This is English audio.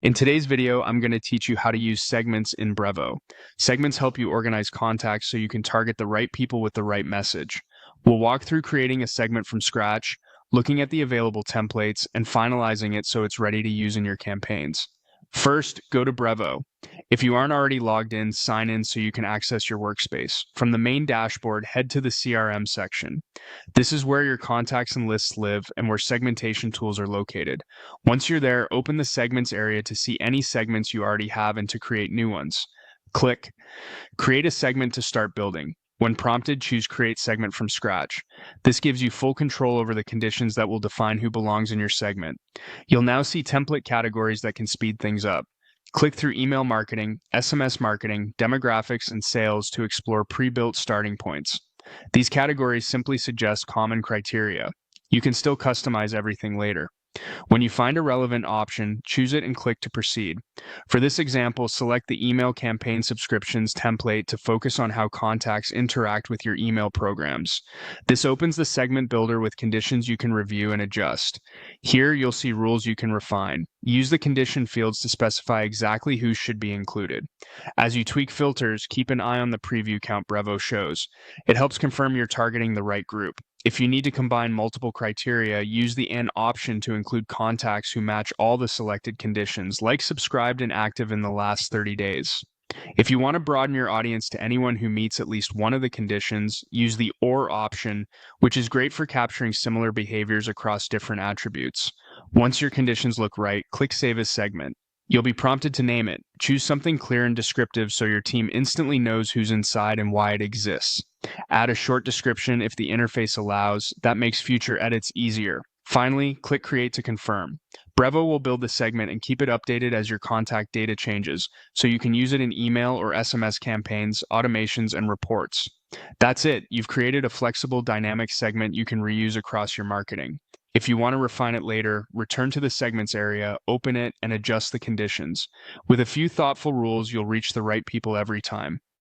In today's video, I'm going to teach you how to use segments in Brevo. Segments help you organize contacts so you can target the right people with the right message. We'll walk through creating a segment from scratch, looking at the available templates, and finalizing it so it's ready to use in your campaigns. First, go to Brevo. If you aren't already logged in, sign in so you can access your workspace. From the main dashboard, head to the CRM section. This is where your contacts and lists live and where segmentation tools are located. Once you're there, open the segments area to see any segments you already have and to create new ones. Click Create a segment to start building. When prompted, choose Create Segment from Scratch. This gives you full control over the conditions that will define who belongs in your segment. You'll now see template categories that can speed things up. Click through email marketing, SMS marketing, demographics, and sales to explore pre-built starting points. These categories simply suggest common criteria. You can still customize everything later. When you find a relevant option, choose it and click to proceed. For this example, select the email campaign subscriptions template to focus on how contacts interact with your email programs. This opens the segment builder with conditions you can review and adjust. Here, you'll see rules you can refine. Use the condition fields to specify exactly who should be included. As you tweak filters, keep an eye on the preview count Brevo shows. It helps confirm you're targeting the right group. If you need to combine multiple criteria, use the AND option to include contacts who match all the selected conditions, like subscribed and active in the last 30 days. If you want to broaden your audience to anyone who meets at least one of the conditions, use the OR option, which is great for capturing similar behaviors across different attributes. Once your conditions look right, click Save as Segment. You'll be prompted to name it. Choose something clear and descriptive so your team instantly knows who's inside and why it exists. Add a short description if the interface allows. That makes future edits easier. Finally, click Create to confirm. Brevo will build the segment and keep it updated as your contact data changes, so you can use it in email or SMS campaigns, automations, and reports. That's it. You've created a flexible, dynamic segment you can reuse across your marketing. If you want to refine it later, return to the segments area, open it, and adjust the conditions. With a few thoughtful rules, you'll reach the right people every time.